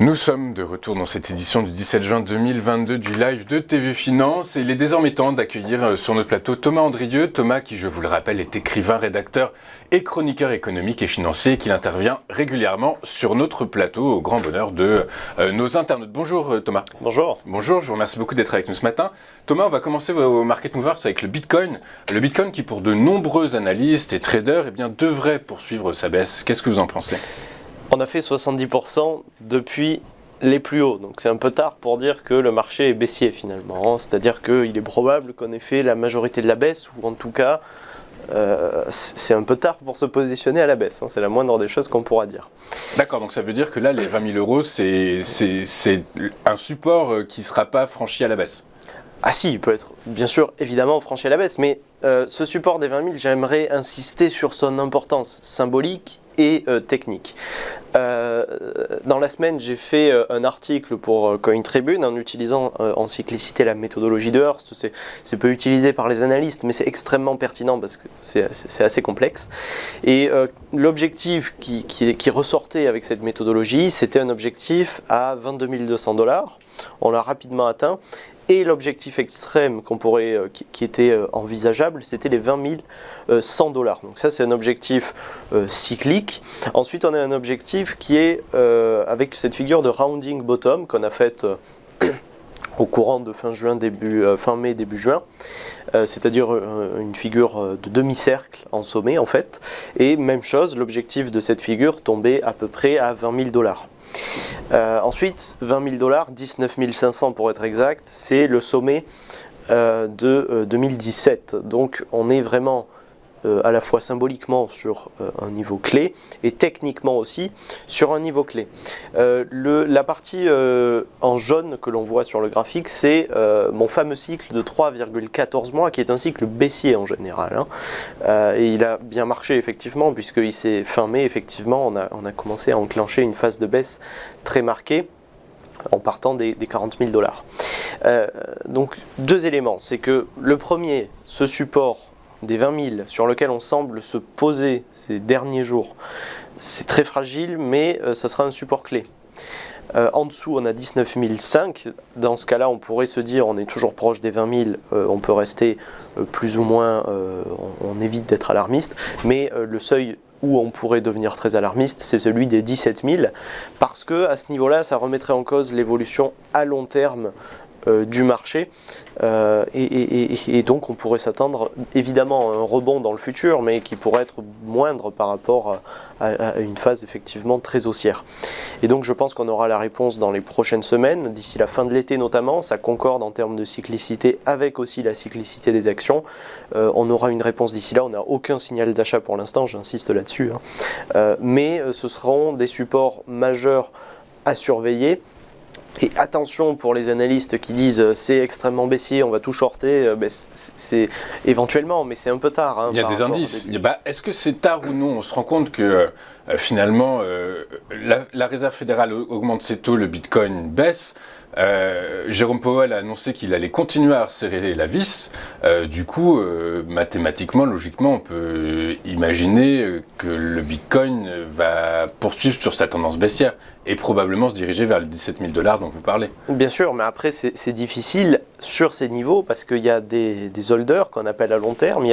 Nous sommes de retour dans cette édition du 17 juin 2022 du live de TV Finance et il est désormais temps d'accueillir sur notre plateau Thomas Andrieux. Thomas qui, je vous le rappelle, est écrivain, rédacteur et chroniqueur économique et financier et qui intervient régulièrement sur notre plateau au grand bonheur de nos internautes. Bonjour Thomas. Bonjour. Bonjour, je vous remercie beaucoup d'être avec nous ce matin. Thomas, on va commencer au Market Movers avec le Bitcoin. Le Bitcoin qui pour de nombreux analystes et traders devrait poursuivre sa baisse. Qu'est-ce que vous en pensez ? On a fait 70% depuis les plus hauts, donc c'est un peu tard pour dire que le marché est baissier finalement. C'est-à-dire qu'il est probable qu'on ait fait la majorité de la baisse, ou en tout cas, c'est un peu tard pour se positionner à la baisse. C'est la moindre des choses qu'on pourra dire. D'accord, donc ça veut dire que là, les 20 000 euros, c'est un support qui ne sera pas franchi à la baisse. Ah si, il peut être bien sûr évidemment franchi à la baisse, mais ce support des 20 000, j'aimerais insister sur son importance symbolique et technique. Dans la semaine, j'ai fait un article pour CoinTribune en utilisant en cyclicité la méthodologie de Hurst. C'est peu utilisé par les analystes, mais c'est extrêmement pertinent parce que c'est assez complexe. Et l'objectif qui ressortait avec cette méthodologie, c'était un objectif à 22 200 $. On l'a rapidement atteint. Et l'objectif extrême qui était envisageable, c'était les 20 100 $. Donc ça, c'est un objectif cyclique. Ensuite, on a un objectif qui est avec cette figure de rounding bottom qu'on a faite au courant de fin mai, début juin. C'est-à-dire une figure de demi-cercle en sommet, en fait. Et même chose, l'objectif de cette figure tombait à peu près à 20 000 $. Ensuite, 20 000 $, 19 500 pour être exact, c'est le sommet de 2017. Donc on est vraiment à la fois symboliquement sur un niveau clé et techniquement aussi sur un niveau clé. La partie en jaune que l'on voit sur le graphique, c'est mon fameux cycle de 3,14 mois qui est un cycle baissier en général. Et il a bien marché effectivement puisqu'il s'est fin mai, effectivement, on a commencé à enclencher une phase de baisse très marquée en partant des 40 000 $. Donc deux éléments, c'est que le premier, ce support des 20 000 sur lequel on semble se poser ces derniers jours, c'est très fragile, mais ça sera un support clé. En dessous, on a 19 500. Dans ce cas-là, on pourrait se dire, on est toujours proche des 20 000, on peut rester plus ou moins, on évite d'être alarmiste, mais le seuil où on pourrait devenir très alarmiste, c'est celui des 17 000, parce que à ce niveau-là, ça remettrait en cause l'évolution à long terme du marché et donc on pourrait s'attendre évidemment à un rebond dans le futur, mais qui pourrait être moindre par rapport à une phase effectivement très haussière. Et donc je pense qu'on aura la réponse dans les prochaines semaines, d'ici la fin de l'été notamment. Ça concorde en termes de cyclicité avec aussi la cyclicité des actions. On aura une réponse d'ici là. On n'a aucun signal d'achat pour l'instant, j'insiste là-dessus, mais ce seront des supports majeurs à surveiller. Et attention pour les analystes qui disent c'est extrêmement baissier, on va tout shorter, c'est éventuellement, mais c'est un peu tard. Il y a des indices. Est-ce que c'est tard ou non ? On se rend compte que finalement la Réserve fédérale augmente ses taux, le Bitcoin baisse. Jérôme Powell a annoncé qu'il allait continuer à resserrer la vis. Du coup, mathématiquement, logiquement, on peut imaginer que le Bitcoin va poursuivre sur sa tendance baissière et probablement se diriger vers les 17 000 $ dont vous parlez. Bien sûr, mais après c'est difficile sur ces niveaux parce qu'il y a des holders qu'on appelle à long terme. Il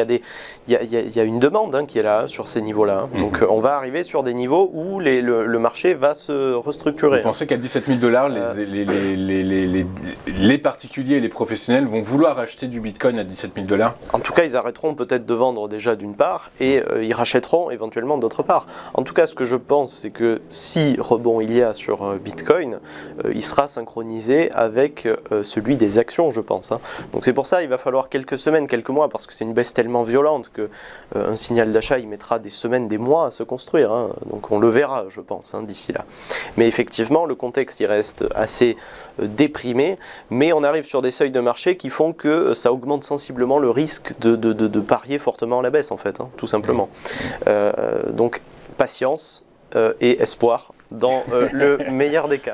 y a une demande qui est là sur ces niveaux-là. Donc on va arriver sur des niveaux où le marché va se restructurer. Vous pensez qu'à 17 000 $, les particuliers et les professionnels vont vouloir acheter du Bitcoin à 17 000 $? En tout cas, ils arrêteront peut-être de vendre déjà d'une part et ils rachèteront éventuellement d'autre part. En tout cas, ce que je pense, c'est que si rebond il y a sur Bitcoin, il sera synchronisé avec celui des actions, je pense. Donc c'est pour ça qu'il va falloir quelques semaines, quelques mois, parce que c'est une baisse tellement violente que un signal d'achat, il mettra des semaines, des mois à se construire. Donc on le verra, je pense, d'ici là. Mais effectivement, le contexte, il reste assez déprimé, mais on arrive sur des seuils de marché qui font que ça augmente sensiblement le risque de parier fortement à la baisse, en fait, tout simplement. Donc patience et espoir dans le meilleur des cas.